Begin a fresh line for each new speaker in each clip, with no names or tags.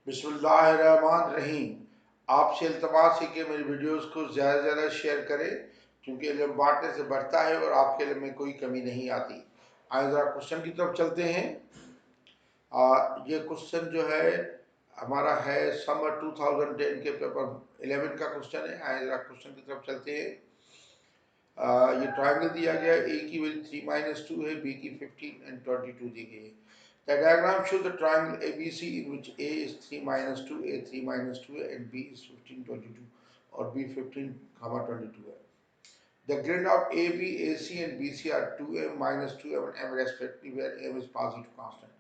बिस्मिल्लाहिर्रहमानिर्रहीम। आपसे इल्तमास है कि मेरी वीडियोस को ज़्यादा से ज़्यादा शेयर करें, क्योंकि इल्म बांटने से बढ़ता है और आपके इल्म में कोई कमी नहीं आती। आइए ज़रा क्वेश्चन की तरफ चलते हैं। ये क्वेश्चन जो है हमारा है समर 2010 के पेपर 11 का क्वेश्चन है। आइए ज़रा क्वेश्चन की तरफ चलते हैं। ये ट्रायंगल दिया गया है, ए की वैल्यू 3 - 2 है, बी की 15 एंड 22 दी गई है। The diagram shows the triangle ABC in which A is 3 - 2, A 3 - 2 and B is 15 22 और B 15, 22 है। The gradient of AB, AC and BC are 2m - 2m and m respectively, where m is positive constant।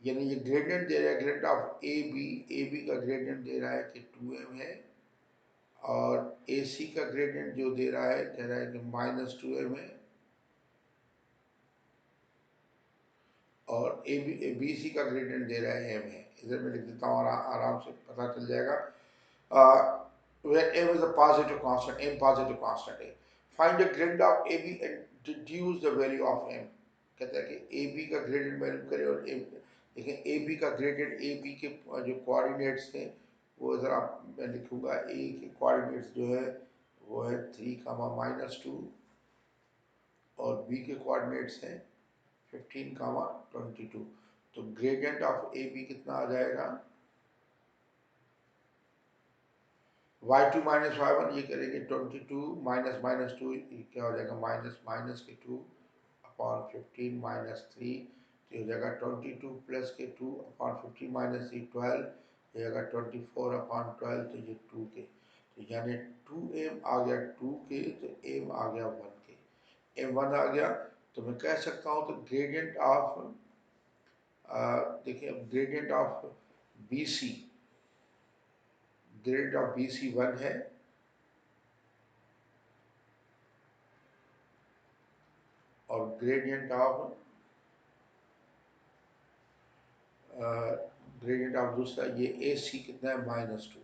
यानी ये gradient दे रहा है, gradient of AB का gradient दे रहा है कि 2m है, और AC का ग्रेडियंट जो दे रहा है कि -2m है, और BC का ग्रेडियंट दे रहा है m है। इधर मैं लिख देता हूँ और आराम से पता चल जाएगा। Where m is a positive constant, m positive constant है। Find the gradient of AB and deduce the value of m। कहता है कि AB का ग्रेडियंट वैल्यू करें और देखें AB का ग्रेडियंट, AB के जो कोऑर्डिनेट्स हैं वो ज़रा मैं लिखूंगा। A के कोऑर्डिनेट्स जो है वो है 3, -2 और B के कोऑर्डिनेट्स हैं 15, 22। तो ग्रेडियंट ऑफ AB कितना आ जाएगा, y2 - y1, ये करेंगे 22 - -2, क्या हो जाएगा -2 अपॉन 15 - 3, तो हो जाएगा 22 + 2 अपॉन 15 - 3 12, हो जाएगा 24 अपॉन 12, तो ये 2 के, तो यानी 2m आ गया 2 के, तो m आ गया 1 के, m 1 आ गया। तो मैं कह सकता हूँ तो ग्रेडियंट ऑफ देखिए, gradient of BC, gradient of BC 1 है, और ग्रेडियंट ऑफ दूसरा ये AC कितना है, -2 है।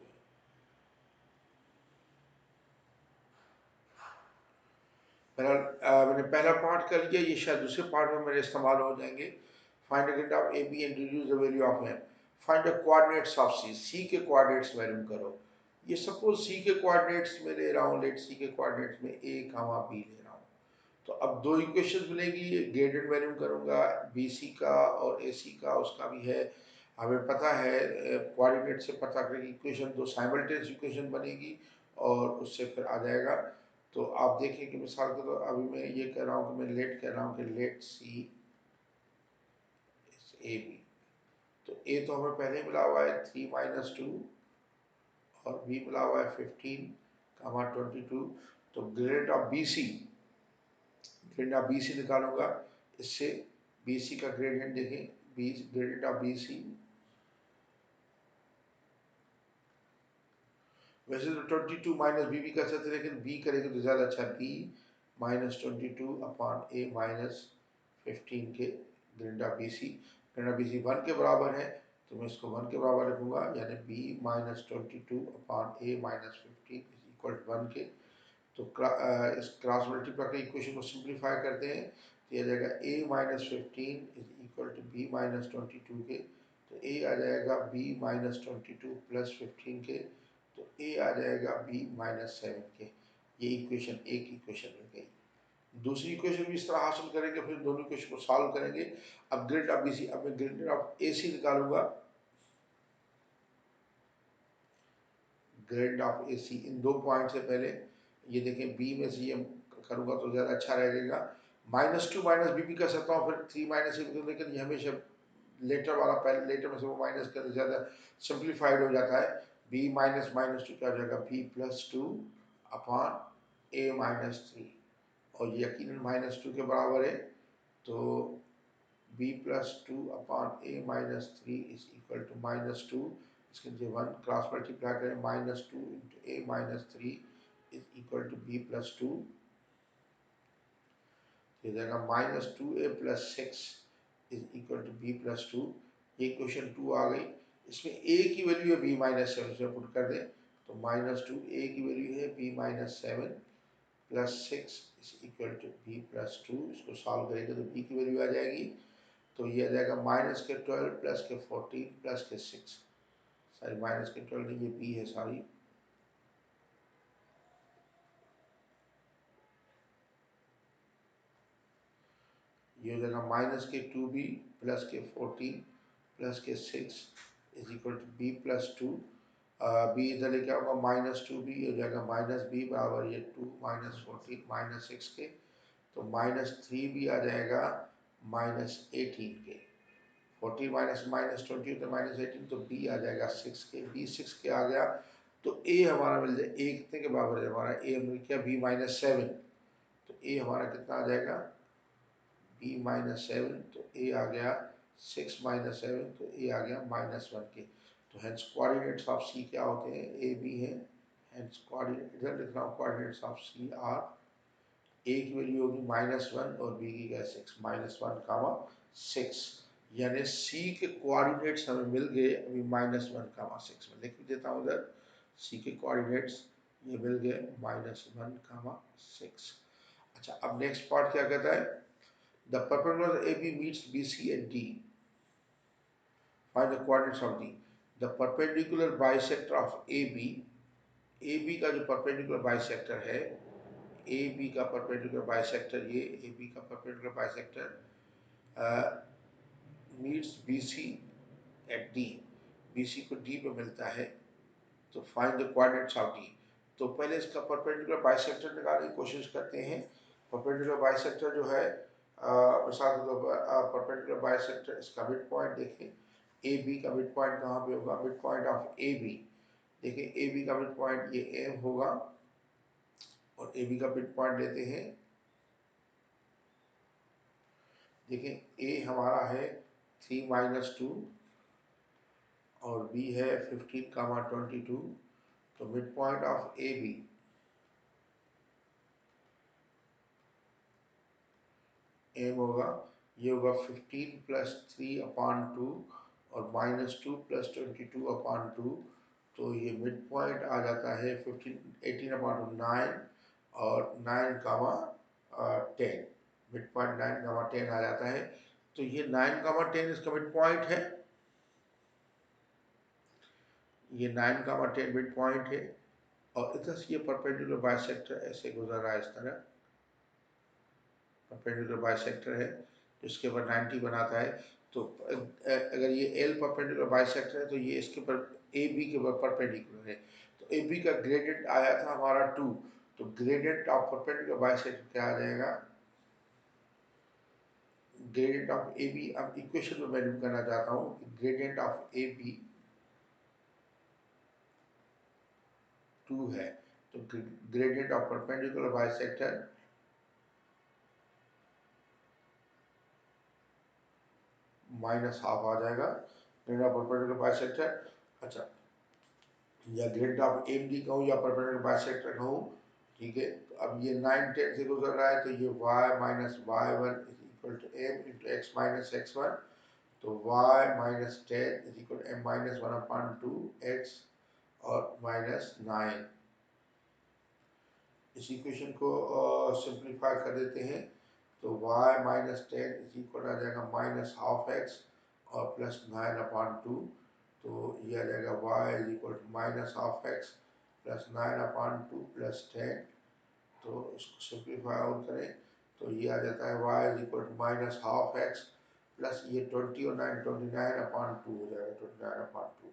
मैंने पहला पार्ट कर लिया, ये शायद दूसरे पार्ट में मेरे इस्तेमाल हो जाएंगे। Find the gradient of AB and deduce the value of m। Find the coordinates of C के कोऑर्डिनेट्स मालूम करो। ये सपोज C के कोऑर्डिनेट्स में ले रहा हूँ, लेट C के कोऑर्डिनेट्स में A, B ले रहा हूँ। तो अब दो इक्वेशंस मिलेगी, ग्रेडियंट वैल्यू करूंगा BC का और AC का, उसका भी है। हमें पता है कोऑर्डिनेट से पता करें इक्वेशन, दो साइमल्टेनियस इक्वेशन बनेगी और उससे फिर आ जाएगा। तो आप देखिए कि मिसाल के तौर अभी मैं ये कह रहा हूँ कि मैं लेट कह रहा हूँ कि लेट C AB। तो A तो हमें पहले मिला हुआ है 3 - 2 और B मिला हुआ है 15, 22। तो gradient of BC, gradient of BC निकालूंगा इससे। BC का ग्रेडियंट देखें, ग्रेडियंट ऑफ BC, वैसे तो 22 माइनस बी भी कर सकते हैं, लेकिन B करेंगे तो ज़्यादा अच्छा। B -22 अपॉन A -15 के gradient of BC। Gradient of BC 1 के बराबर है, तो मैं इसको 1 के बराबर रखूंगा, यानी B -22 upon A -15 is equal to 1 के। तो इस क्रॉस मल्टीप्लाई के इक्वेशन को सिंप्लीफाई करते हैं, तो यह जाएगा A -15 is equal to B -22 के। तो A आ जाएगा B -22 + 15 के, तो A आ जाएगा B -7 के। ये इक्वेशन एक इक्वेशन मिल गई। दूसरी इक्वेशन भी इस तरह हासिल करेंगे, फिर दोनों इक्वेशन को सॉल्व करेंगे। अब ग्रेडियंट ऑफ BC, अब मैं ग्रेडियंट ऑफ AC निकालूंगा। ग्रेडियंट ऑफ AC इन दो पॉइंट से पहले ये देखें, B में से ये करूंगा तो ज़्यादा अच्छा रहेगा। -2 - B भी कर सकता हूँ, फिर 3 - A भी, लेकिन ये हमेशा लेटर वाला, पहले लेटर में से वो माइनस कर ज़्यादा सिंप्लीफाइड हो जाता है। B -2 क्या हो जाएगा, B +2 अपॉन A -3, और ये यकीनन -2 के बराबर है। तो B +2 upon A -3 is equal to -2, इसके नीचे 1 क्रॉस मल्टीप्लाई करें, -2 into A -3 is equal to B +2, ये जाएगा -2A + 6 is equal to B +2। ये क्वेश्चन 2 आ गई। इसमें A की वैल्यू है B -7, से पुट कर दें, तो -2 A की वैल्यू है B -7 + 6 is equal to B +2। इसको सॉल्व करेंगे तो B की वैल्यू आ जाएगी, तो ये आ जाएगा -12 + 14 + 6, सॉरी माइनस के 12 नहीं, ये बी है सॉरी। ये हो जाएगा माइनस के 2b प्लस के 14 प्लस के 6 is equal to b plus 2। B इधर लेके आऊँगा -2b हो जाएगा माइनस बी बराबर ये 2 माइनस 14 माइनस 6 के, तो -3b आ जाएगा -18 के। 14 माइनस -20 तो -18, तो b आ जाएगा 6 के। b 6 के आ गया तो a हमारा मिल जाए, a कितने के बराबर है हमारा, a मिल गया b -7, तो a हमारा कितना आ जाएगा b -7, तो a आ गया 6 -7, तो a आ गया -1 के। तो हेंस कोऑर्डिनेट्स ऑफ c क्या होते हैं, a b है। हेंस कोऑर्डिनेट इधर लिख रहा हूँ, coordinates of c are, a की वैल्यू होगी -1 और b की क्या 6, -1, 6, यानी c के कोऑर्डिनेट्स हमें मिल गए अभी -1, 6 में लिख देता हूँ उधर, c के कोऑर्डिनेट्स ये मिल गए -1, 6। अच्छा, अब नेक्स्ट पार्ट क्या कहता है, the perpendicular AB meets BC at D. Find the coordinates of D. The perpendicular bisector of AB, AB का जो perpendicular bisector है, AB का perpendicular bisector, ये AB का perpendicular bisector meets BC at D. BC को D पे मिलता है, तो find the coordinates of D. तो पहले इसका perpendicular bisector निकालने की कोशिश करते हैं। perpendicular bisector जो है परपेंडिकुलर बाइसेक्टर, इसका मिड पॉइंट देखें, ए बी का मिड पॉइंट कहाँ पे होगा, mid point of A B, देखें ए बी का मिड पॉइंट ये एम होगा, और ए बी का मिड पॉइंट लेते हैं, देखें ए हमारा है 3 - 2 और बी है 15, 22, तो mid point of A B M होगा, ये होगा 15 + 3/2 और -2 + 22/2, तो ये मिड पॉइंट आ जाता है 18/9 और 9, 10, मिड पॉइंट 9, 10 आ जाता है। तो ये 9, 10 इसका मिड पॉइंट है, ये 9, 10 मिड पॉइंट है, और इधर से ये परपेंडिकुलर बाइसेक्टर ऐसे गुजर रहा है, इस तरह परपेंडिकुलर बाइसेक्टर है, इसके ऊपर 90 बनाता है। तो अगर ये एल परपेंडिकुलर बाइसेक्टर है तो ये इसके ऊपर ए बी के ऊपर परपेंडिकुलर है, तो ए बी का ग्रेडियंट आया था हमारा 2, तो ग्रेडियंट ऑफ परपेंडिकुलर बाइसेक्टर क्या आ जाएगा, ग्रेडियंट ऑफ ए बी, अब इक्वेशन में वैल्यू करना चाहता हूँ कि ग्रेडियंट ऑफ ए बी 2 है, तो ग्रेडियंट ऑफ परपेंडिकुलर बाइसेक्टर -12 आ जाएगा, ग्रेडियंट ऑफ परपेंडिकुलर बाइसेक्टर। अच्छा, या ग्रेडियंट ऑफ एम डी कहूँ या परपेंडिकुलर बाइसेक्टर कहूँ, ठीक है। तो अब ये 9, 10 से गुजर रहा है, तो ये y - y1 = m × x - x1, तो y - 10 = m - 1/2 x और -9। इस इक्वेशन को सिंप्लीफाई कर देते हैं, तो y - 10 = आ जाएगा -12 x और +9/2, तो ये आ जाएगा y -12 x + 9/2 + 10, तो इसको सिंप्लीफाई आउट करें तो ये आ जाता है y -12 x प्लस ये 20 और 9 29/2 हो जाएगा, 29/2।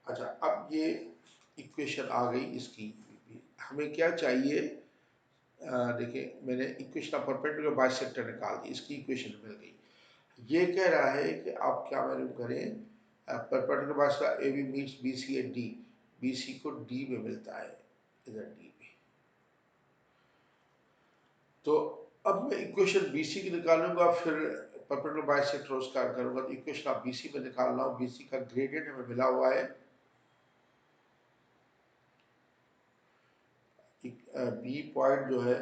अच्छा, अब ये इक्वेशन आ गई इसकी, हमें क्या चाहिए, देखिए मैंने इक्वेशन ऑफ परपेंडिकुलर बाइसेक्टर निकाल दी, इसकी इक्वेशन मिल गई। ये कह रहा है कि आप क्या वैल्यू करें, perpendicular bisector A B meets B C at D, B C को डी में मिलता है, इधर डी में। तो अब मैं इक्वेशन बी सी की निकालूंगा, फिर परपेंडिकुलर बाइसेक्टर उसका करूंगा, तो इक्वेशन ऑफ बी सी में निकाल रहा हूँ, बी सी का ग्रेडियंट हमें मिला हुआ है, बी पॉइंट जो है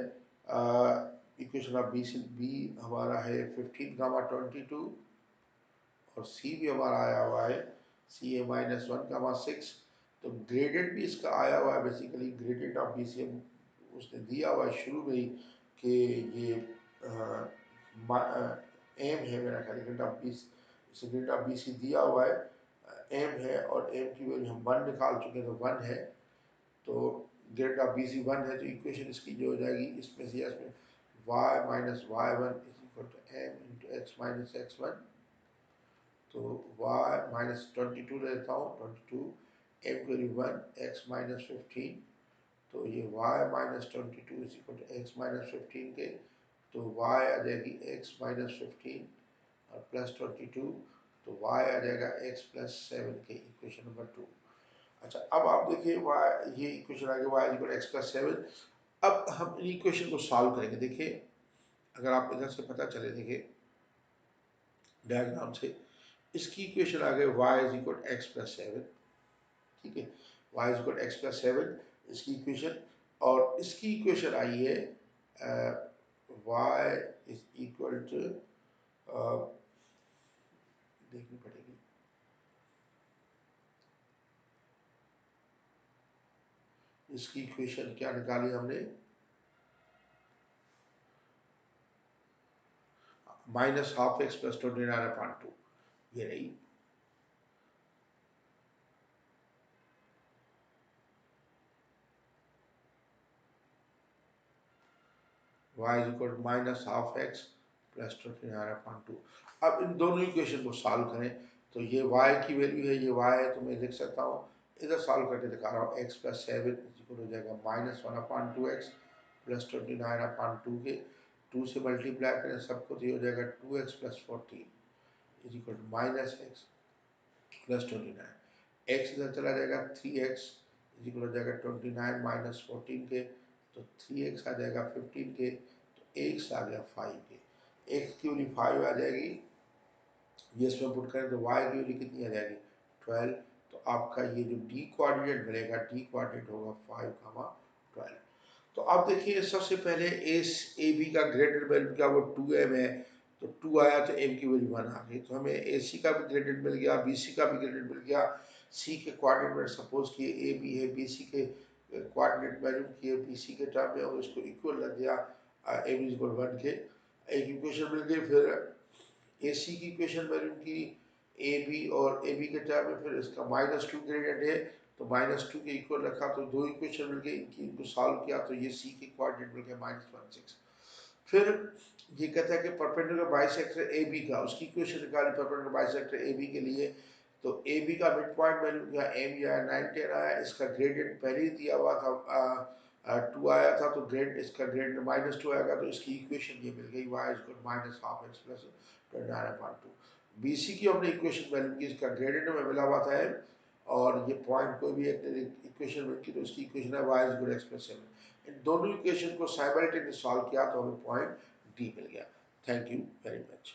equation of B C, B हमारा है 15, 22 और सी भी हमारा आया हुआ है, सी है -1, 6, तो ग्रेडियंट भी इसका आया हुआ है, basically gradient of B C उसने दिया हुआ है शुरू में ही कि ये एम है मेरा ख्याल, ग्रेडियंट ऑफ बी सी दिया हुआ है एम है और एम की वैल्यू हम 1 निकाल चुके हैं तो 1 है, तो ग्रेड ऑफ बी सी 1 है, तो इक्वेशन इसकी जो हो जाएगी इसमें से इसमें y minus y one is equal to m into x minus x one, तो y माइनस 22 लेता हूँ, 22 एम की वैल्यू 1 एक्स माइनस 15, तो ये y minus 22 is equal to x minus 15 के, तो y आ जाएगी x माइनस 15 और प्लस 22, तो y आ जाएगा x प्लस 7 के, इक्वेशन नंबर 2। अच्छा, अब आप देखिए ये इक्वेशन आगे y इक्वल एक्स प्लस 7। अब हम इन इक्वेशन को सॉल्व करेंगे। देखिए अगर आप इधर से पता चले, देखिए डायग्राम से इसकी इक्वेशन आ गई y is equal x plus 7, ठीक है, y is equal x plus 7 इसकी इक्वेशन, और इसकी इक्वेशन आई है y इज इक्वल टू, देखनी पड़ेगी, इसकी इक्वेशन क्या निकाली हमने, माइनस हाफ एक्स प्लस 29/2, ये रही। y is equal to minus half x plus 29/2। अब इन दोनों इक्वेशन को सॉल्व करें, तो ये y की वैल्यू है, ये y है, तो मैं लिख सकता हूँ, इधर सॉल्व करके दिखा रहा हूँ, x प्लस 7 इक्वल हो जाएगा माइनस 1/2x प्लस 29/2 के, 2 से मल्टीप्लाई करें सबको, तो ये हो जाएगा 2x plus 14 is equal to minus x plus 29, x इधर चला जाएगा, 3x इज इक्वल हो जाएगा 29 माइनस 14 के, तो 3x आ जाएगा 15 के, तो x आ गया 5 के, x की वैल्यू 5 आ जाएगी, ये इसमें पुट करें तो y की वैल्यू कितनी आ जाएगी 12, तो आपका ये जो डी कोऑर्डिनेट मिलेगा, डी कोऑर्डिनेट होगा 5, 12। तो आप देखिए सबसे पहले ए बी का ग्रेडेड वैल्यू क्या, वो 2m है, तो 2 आया तो m की वैल्यू 1 आ गई, तो हमें ए सी का भी ग्रेडेड मिल गया, बी सी का भी ग्रेडेड मिल गया, सी के कोऑर्डिनेट में सपोज किए ए बी है, बी सी के कोऑर्डिनेट वैल्यू किए बी सी के टर्म में और उसको इक्वल रख दिया ए बी इक्वल 1 के, एक इक्वेशन मिल गई। फिर ए सी की इक्वेशन वैल्यू की ए बी और ए बी के टर्म में, फिर इसका -2 ग्रेडेड है तो -2 के इक्वल रखा, तो दो इक्वेशन मिल गई, इनको सॉल्व किया तो ये सी के कोऑर्डिनेट मिल गया -16। फिर ये कहता है कि परपेंडिकुलर बाइसेक्टर ए बी का, उसकी इक्वेशन निकाली परपेंडिकुलर बाइसेक्टर ए बी के लिए, तो ए बी का मिड पॉइंट वैल्यू क्या एम आया 9 10 आया, इसका ग्रेडियंट पहले ही दिया हुआ था 2 आया था, तो ग्रेड इसका ग्रेड -2 आएगा, तो इसकी इक्वेशन ये मिल गई y is equal minus half x plus 29/2। B C की हमने इक्वेशन वैल्यू की, इसका ग्रेडियंट में मिला हुआ था और ये पॉइंट कोई भी एक इक्वेशन मिलती तो उसकी इक्वेशन है y is equal x plus 7। इन दोनों इक्वेशन को साइमल्टेनियसली सॉल्व किया तो हमें पॉइंट डी मिल गया। Thank you very much.